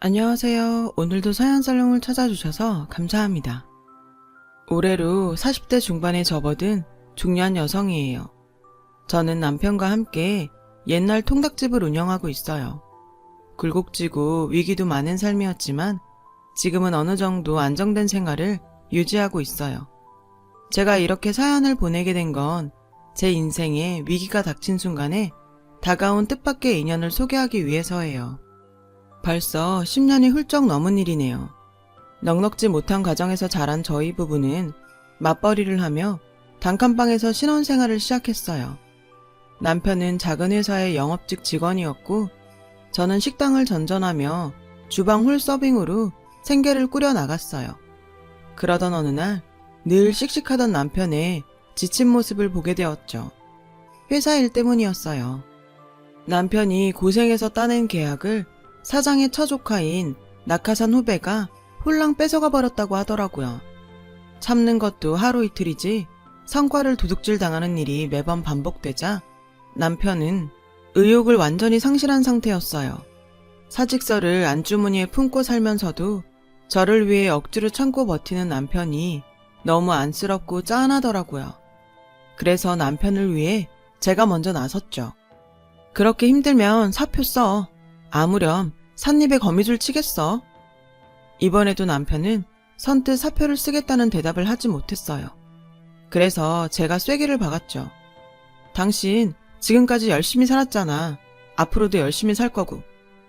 안녕하세요. 오늘도 사연살롱을 찾아주셔서 감사합니다. 올해로 40대 중반에 접어든 중년 여성이에요. 저는 남편과 함께 옛날 통닭집을 운영하고 있어요. 굴곡지고 위기도 많은 삶이었지만 지금은 어느 정도 안정된 생활을 유지하고 있어요. 제가 이렇게 사연을 보내게 된 건 제 인생에 위기가 닥친 순간에 다가온 뜻밖의 인연을 소개하기 위해서예요. 벌써 10년이 훌쩍 넘은 일이네요. 넉넉지 못한 가정에서 자란 저희 부부는 맞벌이를 하며 단칸방에서 신혼생활을 시작했어요. 남편은 작은 회사의 영업직 직원이었고 저는 식당을 전전하며 주방 홀 서빙으로 생계를 꾸려 나갔어요. 그러던 어느 날 늘 씩씩하던 남편의 지친 모습을 보게 되었죠. 회사 일 때문이었어요. 남편이 고생해서 따낸 계약을 사장의 처조카인 낙하산 후배가 홀랑 뺏어가 버렸다고 하더라고요. 참는 것도 하루 이틀이지 성과를 도둑질 당하는 일이 매번 반복되자 남편은 의욕을 완전히 상실한 상태였어요. 사직서를 안주머니에 품고 살면서도 저를 위해 억지로 참고 버티는 남편이 너무 안쓰럽고 짠하더라고요. 그래서 남편을 위해 제가 먼저 나섰죠. 그렇게 힘들면 사표 써. 아무렴 삿입에 거미줄 치겠어. 이번에도 남편은 선뜻 사표를 쓰겠다는 대답을 하지 못했어요. 그래서 제가 쐐기를 박았죠. 당신 지금까지 열심히 살았잖아. 앞으로도 열심히 살 거고.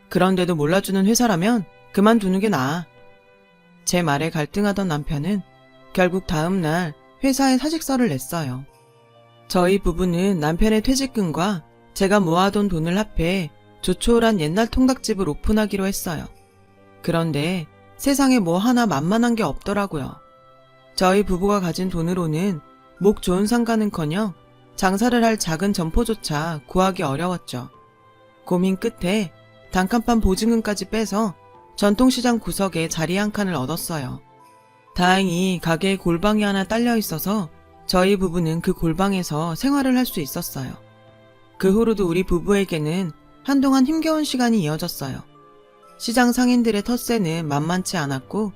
그런데도 몰라주는 회사라면 그만두는 게 나아. 제 말에 갈등하던 남편은 결국 다음 날 회사에 사직서를 냈어요. 저희 부부는 남편의 퇴직금과 제가 모아둔 돈을 합해 조촐한 옛날 통닭집을 오픈하기로 했어요. 그런데 세상에 뭐 하나 만만한 게 없더라고요. 저희 부부가 가진 돈으로는 목 좋은 상가는커녕 장사를 할 작은 점포조차 구하기 어려웠죠. 고민 끝에 단칸방 보증금까지 빼서 전통시장 구석에 자리 한 칸을 얻었어요. 다행히 가게에 골방이 하나 딸려 있어서 저희 부부는 그 골방에서 생활을 할 수 있었어요. 그 후로도 우리 부부에게는 한동안 힘겨운 시간이 이어졌어요. 시장 상인들의 텃세는 만만치 않았고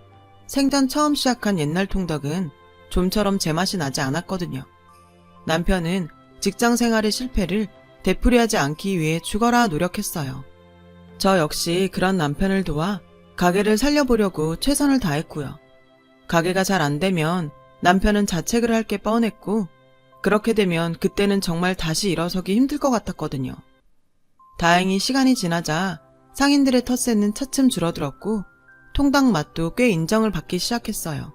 생전 처음 시작한 옛날 통닭은 좀처럼 제맛이 나지 않았거든요. 남편은 직장 생활의 실패를 되풀이하지 않기 위해 죽어라 노력했어요. 저 역시 그런 남편을 도와 가게를 살려보려고 최선을 다했고요. 가게가 잘 안 되면 남편은 자책을 할 게 뻔했고 그렇게 되면 그때는 정말 다시 일어서기 힘들 것 같았거든요. 다행히 시간이 지나자 상인들의 텃세는 차츰 줄어들었고 통닭 맛도 꽤 인정을 받기 시작했어요.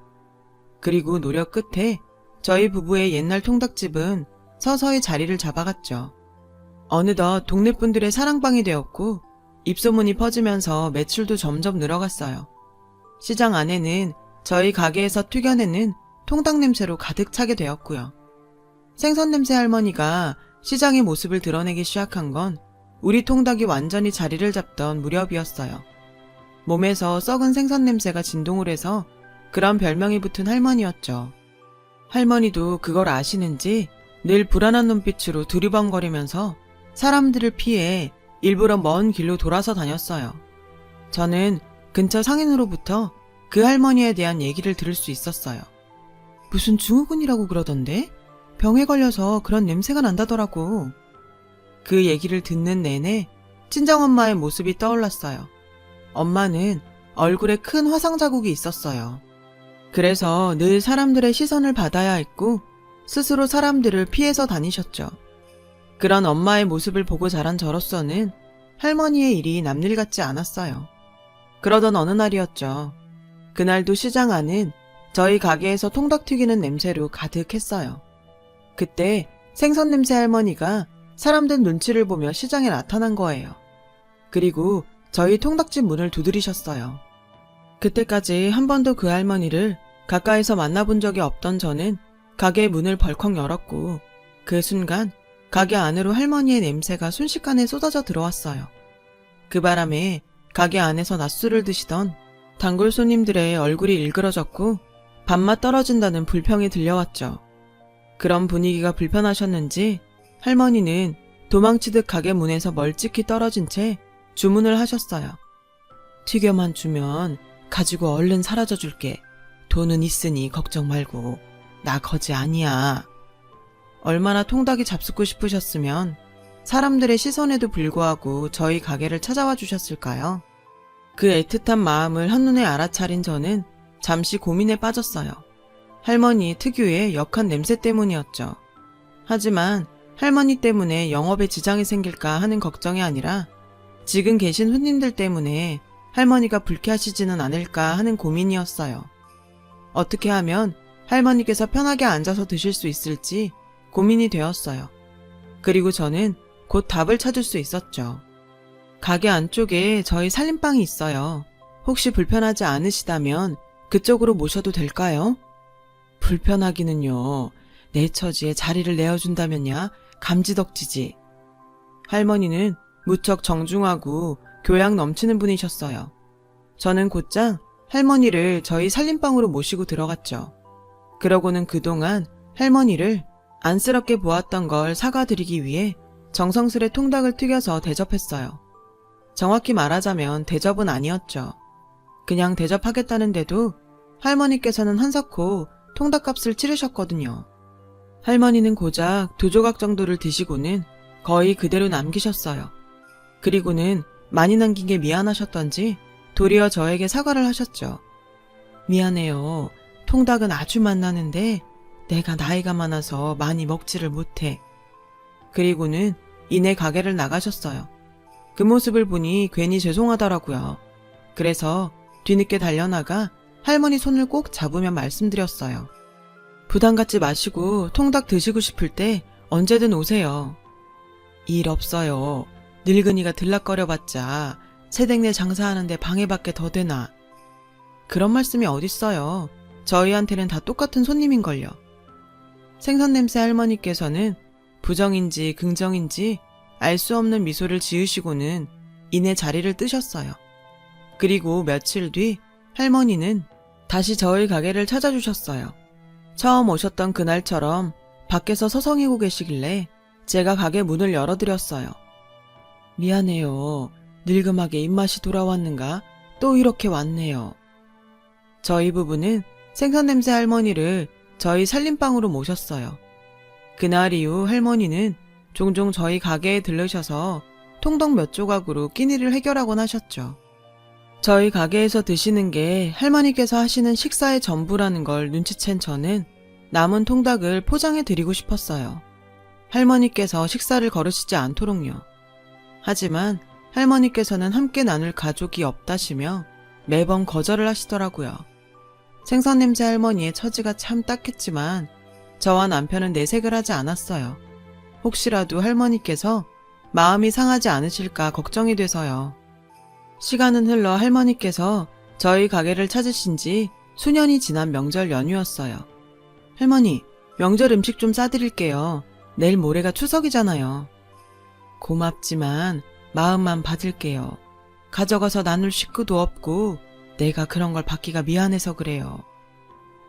그리고 노력 끝에 저희 부부의 옛날 통닭집은 서서히 자리를 잡아갔죠. 어느덧 동네 분들의 사랑방이 되었고 입소문이 퍼지면서 매출도 점점 늘어갔어요. 시장 안에는 저희 가게에서 튀겨내는 통닭 냄새로 가득 차게 되었고요. 생선 냄새 할머니가 시장의 모습을 드러내기 시작한 건 우리 통닭이 완전히 자리를 잡던 무렵이었어요. 몸에서 썩은 생선 냄새가 진동을 해서 그런 별명이 붙은 할머니였죠. 할머니도 그걸 아시는지 늘 불안한 눈빛으로 두리번거리면서 사람들을 피해 일부러 먼 길로 돌아서 다녔어요. 저는 근처 상인으로부터 그 할머니에 대한 얘기를 들을 수 있었어요. 무슨 증후군이라고 그러던데? 병에 걸려서 그런 냄새가 난다더라고. 그 얘기를 듣는 내내 친정엄마의 모습이 떠올랐어요. 엄마는 얼굴에 큰 화상 자국이 있었어요. 그래서 늘 사람들의 시선을 받아야 했고 스스로 사람들을 피해서 다니셨죠. 그런 엄마의 모습을 보고 자란 저로서는 할머니의 일이 남일 같지 않았어요. 그러던 어느 날이었죠. 그날도 시장 안은 저희 가게에서 통닭 튀기는 냄새로 가득했어요. 그때 생선 냄새 할머니가 사람들 눈치를 보며 시장에 나타난 거예요. 그리고 저희 통닭집 문을 두드리셨어요. 그때까지 한 번도 그 할머니를 가까이서 만나본 적이 없던 저는 가게 문을 벌컥 열었고 그 순간 가게 안으로 할머니의 냄새가 순식간에 쏟아져 들어왔어요. 그 바람에 가게 안에서 낮술을 드시던 단골 손님들의 얼굴이 일그러졌고 밥맛 떨어진다는 불평이 들려왔죠. 그런 분위기가 불편하셨는지 할머니는 도망치듯 가게 문에서 멀찍이 떨어진 채 주문을 하셨어요. 튀겨만 주면 가지고 얼른 사라져 줄게. 돈은 있으니 걱정 말고. 나 거지 아니야. 얼마나 통닭이 잡수고 싶으셨으면 사람들의 시선에도 불구하고 저희 가게를 찾아와 주셨을까요? 그 애틋한 마음을 한눈에 알아차린 저는 잠시 고민에 빠졌어요. 할머니 특유의 역한 냄새 때문이었죠. 하지만 할머니 때문에 영업에 지장이 생길까 하는 걱정이 아니라 지금 계신 손님들 때문에 할머니가 불쾌하시지는 않을까 하는 고민이었어요. 어떻게 하면 할머니께서 편하게 앉아서 드실 수 있을지 고민이 되었어요. 그리고 저는 곧 답을 찾을 수 있었죠. 가게 안쪽에 저희 살림방이 있어요. 혹시 불편하지 않으시다면 그쪽으로 모셔도 될까요? 불편하기는요. 내 처지에 자리를 내어준다면야 감지덕지지. 할머니는 무척 정중하고 교양 넘치는 분이셨어요. 저는 곧장 할머니를 저희 살림방으로 모시고 들어갔죠. 그러고는 그동안 할머니를 안쓰럽게 보았던 걸 사과드리기 위해 정성스레 통닭을 튀겨서 대접했어요. 정확히 말하자면 대접은 아니었죠. 그냥 대접하겠다는데도 할머니께서는 한사코 통닭값을 치르셨거든요. 할머니는 고작 2조각 정도를 드시고는 거의 그대로 남기셨어요. 그리고는 많이 남긴 게 미안하셨던지 도리어 저에게 사과를 하셨죠. 미안해요. 통닭은 아주 맛나는데 내가 나이가 많아서 많이 먹지를 못해. 그리고는 이내 가게를 나가셨어요. 그 모습을 보니 괜히 죄송하더라고요. 그래서 뒤늦게 달려나가 할머니 손을 꼭 잡으며 말씀드렸어요. 부담 갖지 마시고 통닭 드시고 싶을 때 언제든 오세요. 일 없어요. 늙은이가 들락거려봤자 새댁네 장사하는데 방해받게 더 되나. 그런 말씀이 어딨어요. 저희한테는 다 똑같은 손님인걸요. 생선냄새 할머니께서는 부정인지 긍정인지 알 수 없는 미소를 지으시고는 이내 자리를 뜨셨어요. 그리고 며칠 뒤 할머니는 다시 저희 가게를 찾아주셨어요. 처음 오셨던 그날처럼 밖에서 서성이고 계시길래 제가 가게 문을 열어드렸어요. 미안해요. 늙음하게 입맛이 돌아왔는가? 또 이렇게 왔네요. 저희 부부는 생선냄새 할머니를 저희 살림방으로 모셨어요. 그날 이후 할머니는 종종 저희 가게에 들르셔서 통닭 몇 조각으로 끼니를 해결하곤 하셨죠. 저희 가게에서 드시는 게 할머니께서 하시는 식사의 전부라는 걸 눈치챈 저는 남은 통닭을 포장해 드리고 싶었어요. 할머니께서 식사를 거르시지 않도록요. 하지만 할머니께서는 함께 나눌 가족이 없다시며 매번 거절을 하시더라고요. 생선냄새 할머니의 처지가 참 딱했지만 저와 남편은 내색을 하지 않았어요. 혹시라도 할머니께서 마음이 상하지 않으실까 걱정이 돼서요. 시간은 흘러 할머니께서 저희 가게를 찾으신 지 수년이 지난 명절 연휴였어요. 할머니, 명절 음식 좀 싸드릴게요. 내일 모레가 추석이잖아요. 고맙지만 마음만 받을게요. 가져가서 나눌 식구도 없고 내가 그런 걸 받기가 미안해서 그래요.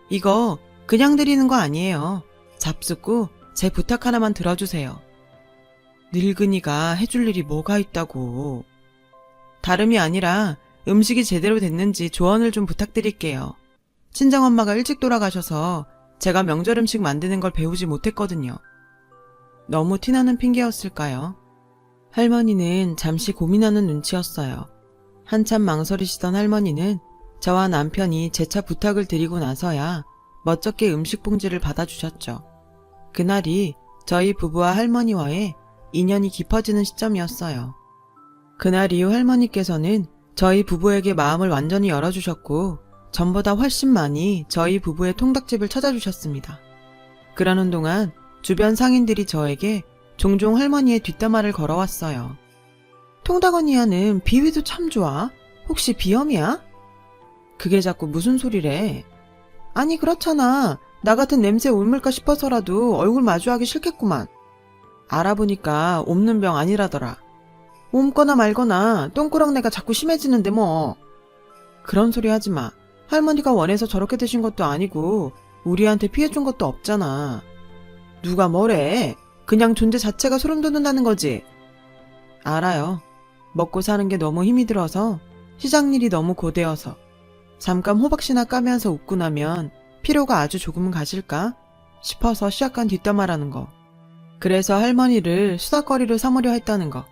이거 그냥 드리는 거 아니에요. 잡숫고 제 부탁 하나만 들어주세요. 늙은이가 해줄 일이 뭐가 있다고. 다름이 아니라 음식이 제대로 됐는지 조언을 좀 부탁드릴게요. 친정엄마가 일찍 돌아가셔서 제가 명절 음식 만드는 걸 배우지 못했거든요. 너무 티나는 핑계였을까요? 할머니는 잠시 고민하는 눈치였어요. 한참 망설이시던 할머니는 저와 남편이 재차 부탁을 드리고 나서야 멋쩍게 음식 봉지를 받아주셨죠. 그날이 저희 부부와 할머니와의 인연이 깊어지는 시점이었어요. 그날 이후 할머니께서는 저희 부부에게 마음을 완전히 열어주셨고 전보다 훨씬 많이 저희 부부의 통닭집을 찾아주셨습니다. 그러는 동안 주변 상인들이 저에게 종종 할머니의 뒷담화를 걸어왔어요. 통닭 언니야는 비위도 참 좋아. 혹시 비염이야? 그게 자꾸 무슨 소리래? 아니 그렇잖아. 나 같은 냄새 옮을까 싶어서라도 얼굴 마주하기 싫겠구만. 알아보니까 옮는 병 아니라더라. 옮거나 말거나 똥꾸락내가 자꾸 심해지는데 뭐. 그런 소리 하지 마. 할머니가 원해서 저렇게 드신 것도 아니고 우리한테 피해준 것도 없잖아. 누가 뭐래. 그냥 존재 자체가 소름 돋는다는 거지. 알아요. 먹고 사는 게 너무 힘이 들어서 시장 일이 너무 고되어서 잠깐 호박씨나 까면서 웃고 나면 피로가 아주 조금은 가실까 싶어서 시작한 뒷담화라는 거. 그래서 할머니를 수다거리로 삼으려 했다는 거.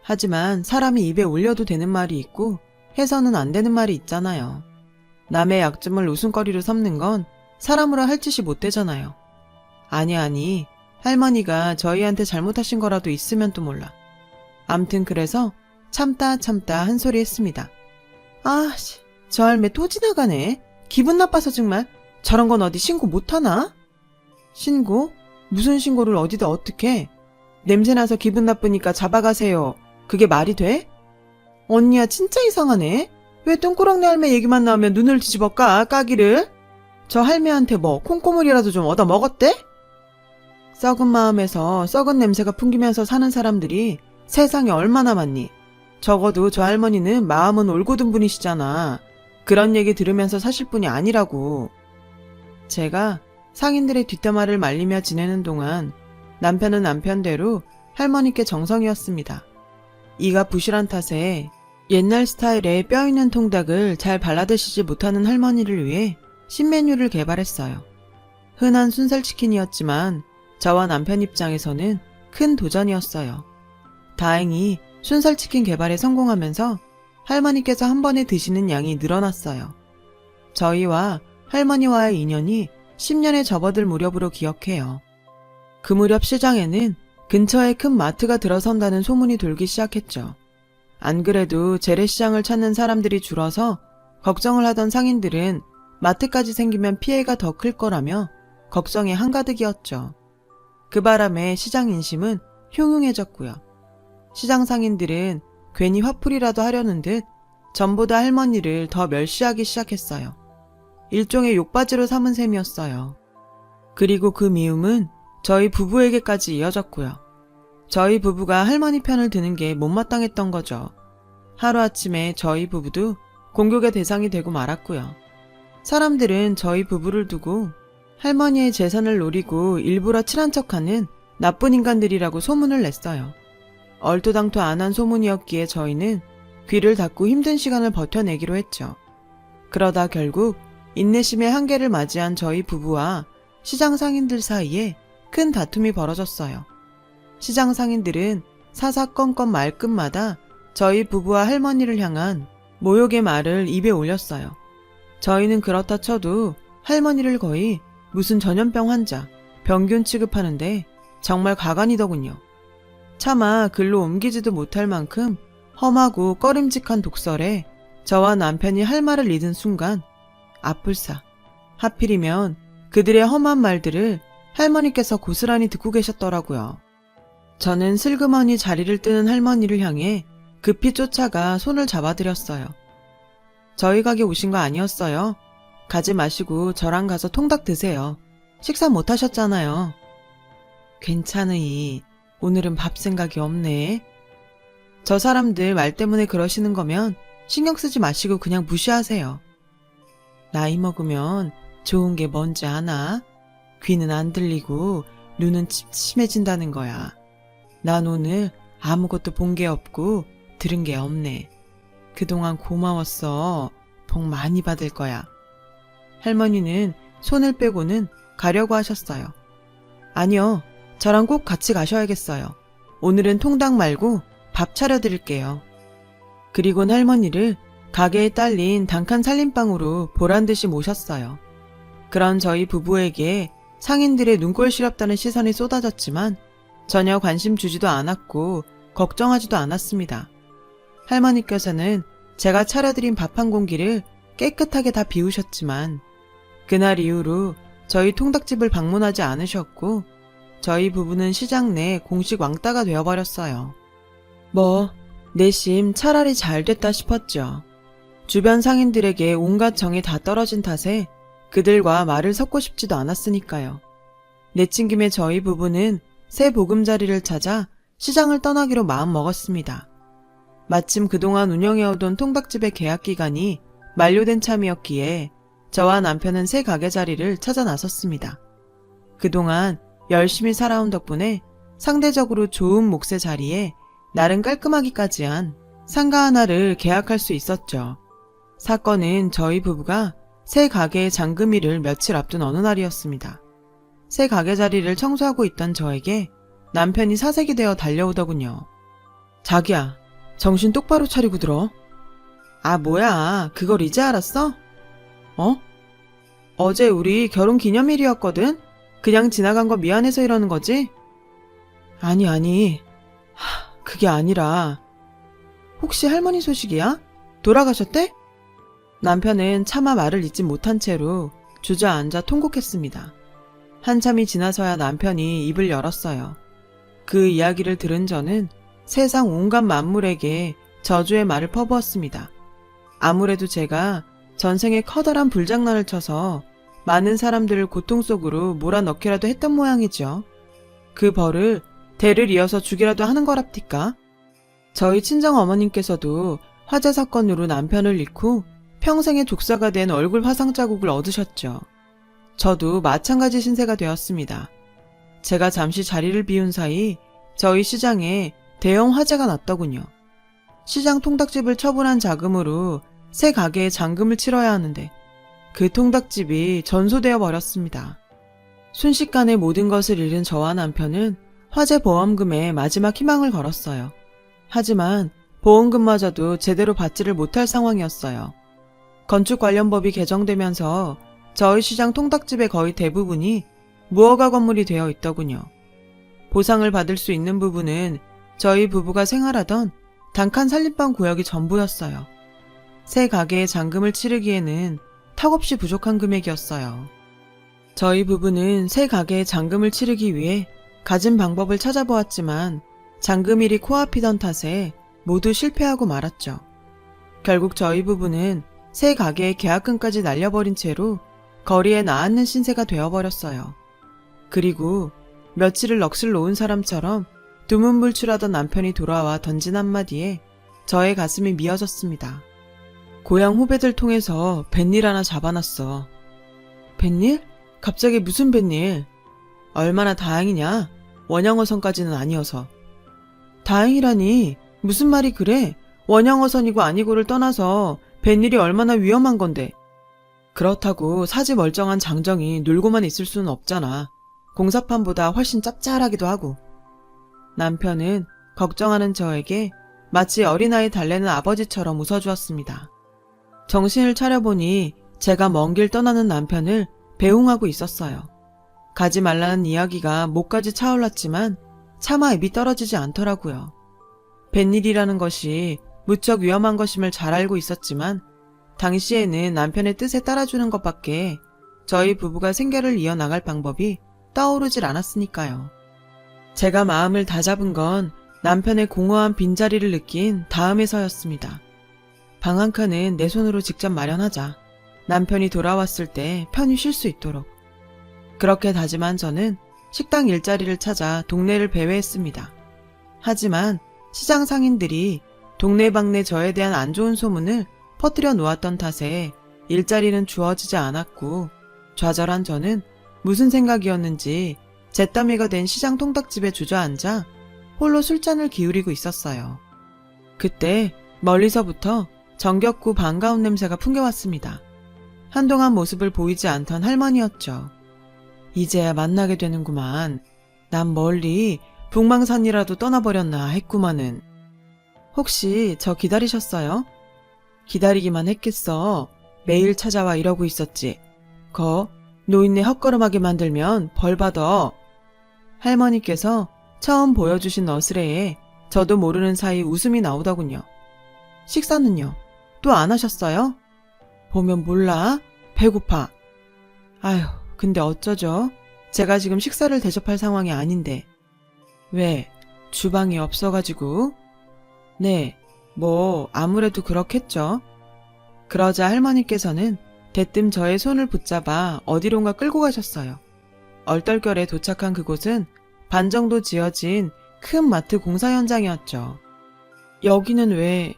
하지만 사람이 입에 올려도 되는 말이 있고 해서는 안 되는 말이 있잖아요. 남의 약점을 웃음거리로 삼는 건 사람으로 할 짓이 못 되잖아요. 아니, 할머니가 저희한테 잘못하신 거라도 있으면 또 몰라. 암튼 그래서 참다 한 소리 했습니다. 저 할매 또 지나가네. 기분 나빠서 정말. 저런 건 어디 신고 못하나? 신고? 무슨 신고를 어디다 어떻게? 냄새나서 기분 나쁘니까 잡아가세요. 그게 말이 돼? 언니야 진짜 이상하네. 왜 똥꾸렁네 할매 얘기만 나오면 눈을 뒤집어 까기를? 저 할매한테 뭐 콩고물이라도 좀 얻어 먹었대? 썩은 마음에서 썩은 냄새가 풍기면서 사는 사람들이 세상에 얼마나 많니? 적어도 저 할머니는 마음은 올곧은 분이시잖아. 그런 얘기 들으면서 사실 분이 아니라고. 제가 상인들의 뒷담화를 말리며 지내는 동안 남편은 남편대로 할머니께 정성이었습니다. 이가 부실한 탓에 옛날 스타일의 뼈있는 통닭을 잘 발라드시지 못하는 할머니를 위해 신메뉴를 개발했어요. 흔한 순살치킨이었지만 저와 남편 입장에서는 큰 도전이었어요. 다행히 순살치킨 개발에 성공하면서 할머니께서 한 번에 드시는 양이 늘어났어요. 저희와 할머니와의 인연이 10년에 접어들 무렵으로 기억해요. 그 무렵 시장에는 근처에 큰 마트가 들어선다는 소문이 돌기 시작했죠. 안 그래도 재래시장을 찾는 사람들이 줄어서 걱정을 하던 상인들은 마트까지 생기면 피해가 더 클 거라며 걱정이 한가득이었죠. 그 바람에 시장 인심은 흉흉해졌고요. 시장 상인들은 괜히 화풀이라도 하려는 듯 전보다 할머니를 더 멸시하기 시작했어요. 일종의 욕바지로 삼은 셈이었어요. 그리고 그 미움은 저희 부부에게까지 이어졌고요. 저희 부부가 할머니 편을 드는 게 못마땅했던 거죠. 하루아침에 저희 부부도 공격의 대상이 되고 말았고요. 사람들은 저희 부부를 두고 할머니의 재산을 노리고 일부러 친한 척하는 나쁜 인간들이라고 소문을 냈어요. 얼토당토 안 한 소문이었기에 저희는 귀를 닫고 힘든 시간을 버텨내기로 했죠. 그러다 결국 인내심의 한계를 맞이한 저희 부부와 시장 상인들 사이에 큰 다툼이 벌어졌어요. 시장 상인들은 사사건건 말끝마다 저희 부부와 할머니를 향한 모욕의 말을 입에 올렸어요. 저희는 그렇다 쳐도 할머니를 거의 무슨 전염병 환자, 병균 취급하는데 정말 가관이더군요. 차마 글로 옮기지도 못할 만큼 험하고 꺼림직한 독설에 저와 남편이 할 말을 잃은 순간 아플싸. 하필이면 그들의 험한 말들을 할머니께서 고스란히 듣고 계셨더라고요. 저는 슬그머니 자리를 뜨는 할머니를 향해 급히 쫓아가 손을 잡아드렸어요. 저희 가게 오신 거 아니었어요. 가지 마시고 저랑 가서 통닭 드세요. 식사 못 하셨잖아요. 괜찮으이. 오늘은 밥 생각이 없네. 저 사람들 말 때문에 그러시는 거면 신경 쓰지 마시고 그냥 무시하세요. 나이 먹으면 좋은 게 뭔지 아나? 귀는 안 들리고 눈은 침침해진다는 거야. 난 오늘 아무것도 본 게 없고 들은 게 없네. 그동안 고마웠어. 복 많이 받을 거야. 할머니는 손을 빼고는 가려고 하셨어요. 아니요. 저랑 꼭 같이 가셔야겠어요. 오늘은 통닭 말고 밥 차려드릴게요. 그리곤 할머니를 가게에 딸린 단칸 살림방으로 보란듯이 모셨어요. 그런 저희 부부에게 상인들의 눈꼴 시렵다는 시선이 쏟아졌지만 전혀 관심 주지도 않았고 걱정하지도 않았습니다. 할머니께서는 제가 차려드린 밥 한 공기를 깨끗하게 다 비우셨지만 그날 이후로 저희 통닭집을 방문하지 않으셨고 저희 부부는 시장 내 공식 왕따가 되어버렸어요. 내심 차라리 잘 됐다 싶었죠. 주변 상인들에게 온갖 정이 다 떨어진 탓에 그들과 말을 섞고 싶지도 않았으니까요. 내친 김에 저희 부부는 새 보금자리를 찾아 시장을 떠나기로 마음먹었습니다. 마침 그동안 운영해오던 통닭집의 계약기간이 만료된 참이었기에 저와 남편은 새 가게 자리를 찾아 나섰습니다. 그동안 열심히 살아온 덕분에 상대적으로 좋은 몫의 자리에 나름 깔끔하기까지 한 상가 하나를 계약할 수 있었죠. 사건은 저희 부부가 새 가게의 잔금일을 며칠 앞둔 어느 날이었습니다. 새 가게 자리를 청소하고 있던 저에게 남편이 사색이 되어 달려오더군요. 자기야, 정신 똑바로 차리고 들어. 아, 뭐야, 그걸 이제 알았어? 어? 어제 우리 결혼 기념일이었거든? 그냥 지나간 거 미안해서 이러는 거지? 아니. 그게 아니라. 혹시 할머니 소식이야? 돌아가셨대? 남편은 차마 말을 잇지 못한 채로 주저앉아 통곡했습니다. 한참이 지나서야 남편이 입을 열었어요. 그 이야기를 들은 저는 세상 온갖 만물에게 저주의 말을 퍼부었습니다. 아무래도 제가 전생에 커다란 불장난을 쳐서 많은 사람들을 고통 속으로 몰아넣기라도 했던 모양이죠. 그 벌을 대를 이어서 주기라도 하는 거랍니까? 저희 친정어머님께서도 화재 사건으로 남편을 잃고 평생의 족사가 된 얼굴 화상 자국을 얻으셨죠. 저도 마찬가지 신세가 되었습니다. 제가 잠시 자리를 비운 사이 저희 시장에 대형 화재가 났더군요. 시장 통닭집을 처분한 자금으로 새 가게에 잔금을 치러야 하는데 그 통닭집이 전소되어 버렸습니다. 순식간에 모든 것을 잃은 저와 남편은 화재 보험금에 마지막 희망을 걸었어요. 하지만 보험금마저도 제대로 받지를 못할 상황이었어요. 건축 관련 법이 개정되면서 저희 시장 통닭집의 거의 대부분이 무허가 건물이 되어 있더군요. 보상을 받을 수 있는 부분은 저희 부부가 생활하던 단칸 산림방 구역이 전부였어요. 새 가게에 잔금을 치르기에는 턱없이 부족한 금액이었어요. 저희 부부는 새 가게에 잔금을 치르기 위해 갖은 방법을 찾아보았지만 잔금일이 코앞이던 탓에 모두 실패하고 말았죠. 결국 저희 부부는 새 가게의 계약금까지 날려버린 채로 거리에 나앉는 신세가 되어버렸어요. 그리고 며칠을 넋을 놓은 사람처럼 두문불출하던 남편이 돌아와 던진 한마디에 저의 가슴이 미어졌습니다. 고향 후배들 통해서 뱃일 하나 잡아놨어. 뱃일? 갑자기 무슨 뱃일? 얼마나 다행이냐? 원양어선까지는 아니어서. 다행이라니? 무슨 말이 그래? 원양어선이고 아니고를 떠나서 뱃일이 얼마나 위험한 건데. 그렇다고 사지 멀쩡한 장정이 놀고만 있을 수는 없잖아. 공사판보다 훨씬 짭짤하기도 하고. 남편은 걱정하는 저에게 마치 어린아이 달래는 아버지처럼 웃어주었습니다. 정신을 차려보니 제가 먼 길 떠나는 남편을 배웅하고 있었어요. 가지 말라는 이야기가 목까지 차올랐지만 차마 입이 떨어지지 않더라고요. 뱃일이라는 것이 무척 위험한 것임을 잘 알고 있었지만 당시에는 남편의 뜻에 따라주는 것밖에 저희 부부가 생계를 이어나갈 방법이 떠오르질 않았으니까요. 제가 마음을 다잡은 건 남편의 공허한 빈자리를 느낀 다음에서였습니다. 방 한 칸은 내 손으로 직접 마련하자. 남편이 돌아왔을 때 편히 쉴 수 있도록. 그렇게 다짐한 저는 식당 일자리를 찾아 동네를 배회했습니다. 하지만 시장 상인들이 동네방네 저에 대한 안 좋은 소문을 퍼뜨려 놓았던 탓에 일자리는 주어지지 않았고 좌절한 저는 무슨 생각이었는지 잿더미가 된 시장 통닭집에 주저앉아 홀로 술잔을 기울이고 있었어요. 그때 멀리서부터 정겹고 반가운 냄새가 풍겨왔습니다. 한동안 모습을 보이지 않던 할머니였죠. 이제야 만나게 되는구만. 난 멀리 북망산이라도 떠나버렸나 했구만은. 혹시 저 기다리셨어요? 기다리기만 했겠어. 매일 찾아와 이러고 있었지. 노인네 헛걸음하게 만들면 벌 받아. 할머니께서 처음 보여주신 어스레에 저도 모르는 사이 웃음이 나오더군요. 식사는요? 또 안 하셨어요? 보면 몰라? 배고파. 아휴, 근데 어쩌죠? 제가 지금 식사를 대접할 상황이 아닌데. 왜? 주방이 없어가지고? 네, 아무래도 그렇겠죠. 그러자 할머니께서는 대뜸 저의 손을 붙잡아 어디론가 끌고 가셨어요. 얼떨결에 도착한 그곳은 반 정도 지어진 큰 마트 공사 현장이었죠. 여기는 왜...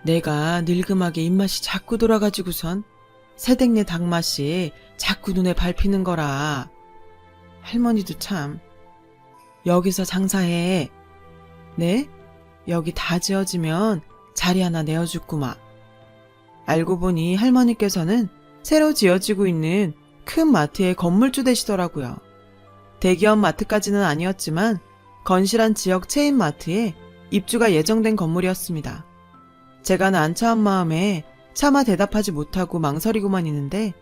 내가 늙음하게 입맛이 자꾸 돌아가지고선 새댁네 닭맛이 자꾸 눈에 밟히는 거라. 할머니도 참. 여기서 장사해. 네? 여기 다 지어지면 자리 하나 내어줬구마. 알고 보니 할머니께서는 새로 지어지고 있는 큰 마트의 건물주 되시더라고요. 대기업 마트까지는 아니었지만 건실한 지역 체인 마트에 입주가 예정된 건물이었습니다. 제가 난처한 마음에 차마 대답하지 못하고 망설이고만 있는데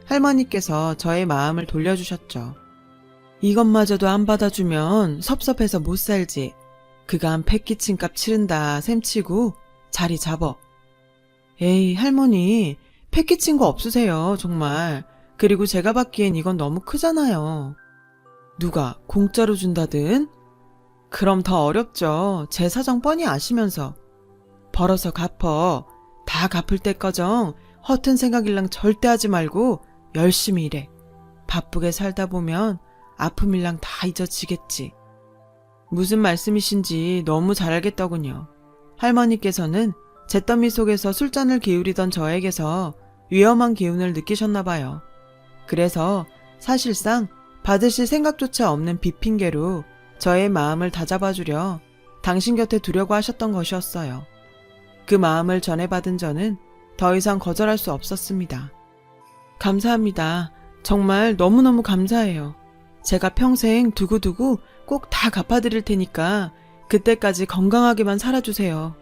할머니께서 저의 마음을 돌려주셨죠. 이것마저도 안 받아주면 섭섭해서 못 살지. 그간 패키친 값 치른다 셈치고 자리 잡어. 에이 할머니, 패키친 거 없으세요 정말. 그리고 제가 받기엔 이건 너무 크잖아요. 누가 공짜로 준다든? 그럼 더 어렵죠. 제 사정 뻔히 아시면서. 벌어서 갚어. 다 갚을 때까정 허튼 생각일랑 절대 하지 말고 열심히 일해. 바쁘게 살다 보면 아픔일랑 다 잊어지겠지. 무슨 말씀이신지 너무 잘 알겠더군요. 할머니께서는 잿더미 속에서 술잔을 기울이던 저에게서 위험한 기운을 느끼셨나 봐요. 그래서 사실상 받으실 생각조차 없는 빚핑계로 저의 마음을 다잡아주려 당신 곁에 두려고 하셨던 것이었어요. 그 마음을 전해받은 저는 더 이상 거절할 수 없었습니다. 감사합니다. 정말 너무너무 감사해요. 제가 평생 두고두고 꼭 다 갚아드릴 테니까 그때까지 건강하게만 살아주세요.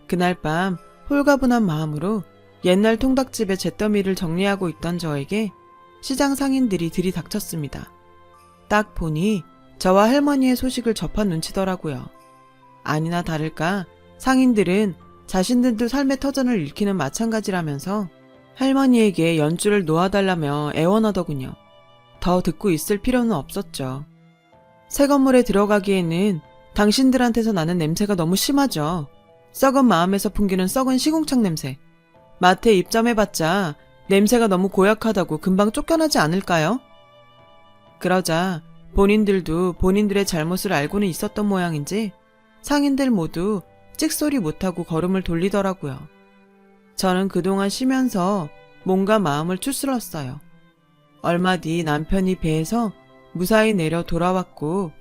그날 밤 홀가분한 마음으로 옛날 통닭집의 잿더미를 정리하고 있던 저에게 시장 상인들이 들이닥쳤습니다. 딱 보니 저와 할머니의 소식을 접한 눈치더라고요. 아니나 다를까 상인들은 자신들도 삶의 터전을 잃기는 마찬가지라면서 할머니에게 연주를 놓아달라며 애원하더군요. 더 듣고 있을 필요는 없었죠. 새 건물에 들어가기에는 당신들한테서 나는 냄새가 너무 심하죠. 썩은 마음에서 풍기는 썩은 시궁창 냄새. 마트에 입점해봤자 냄새가 너무 고약하다고 금방 쫓겨나지 않을까요? 그러자 본인들도 본인들의 잘못을 알고는 있었던 모양인지 상인들 모두 찍소리 못하고 걸음을 돌리더라고요. 저는 그동안 쉬면서 몸과 마음을 추스렀어요. 얼마 뒤 남편이 배에서 무사히 내려 돌아왔고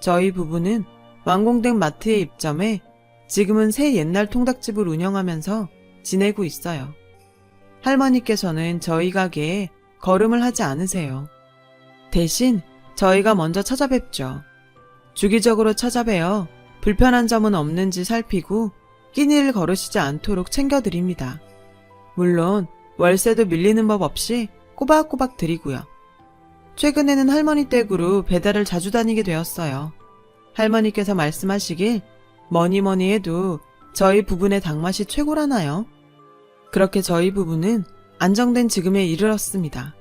저희 부부는 완공된 마트에 입점해 지금은 새 옛날 통닭집을 운영하면서 지내고 있어요. 할머니께서는 저희 가게에 걸음을 하지 않으세요. 대신 저희가 먼저 찾아뵙죠. 주기적으로 찾아뵈어 불편한 점은 없는지 살피고 끼니를 거르시지 않도록 챙겨드립니다. 물론 월세도 밀리는 법 없이 꼬박꼬박 드리고요. 최근에는 할머니 댁으로 배달을 자주 다니게 되었어요. 할머니께서 말씀하시길 뭐니뭐니 해도 저희 부부의 닭맛이 최고라나요? 그렇게 저희 부부는 안정된 지금에 이르렀습니다.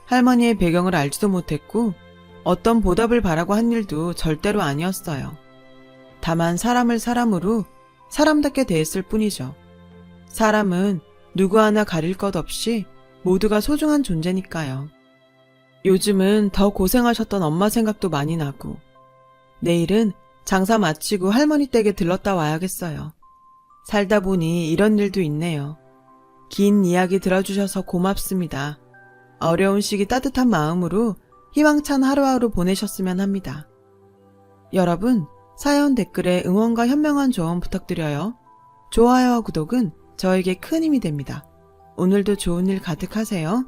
할머니의 배경을 알지도 못했고 어떤 보답을 바라고 한 일도 절대로 아니었어요. 다만 사람을 사람으로 사람답게 대했을 뿐이죠. 사람은 누구 하나 가릴 것 없이 모두가 소중한 존재니까요. 요즘은 더 고생하셨던 엄마 생각도 많이 나고 내일은 장사 마치고 할머니 댁에 들렀다 와야겠어요. 살다 보니 이런 일도 있네요. 긴 이야기 들어주셔서 고맙습니다. 어려운 시기 따뜻한 마음으로 희망찬 하루하루 보내셨으면 합니다. 여러분, 사연 댓글에 응원과 현명한 조언 부탁드려요. 좋아요와 구독은 저에게 큰 힘이 됩니다. 오늘도 좋은 일 가득하세요.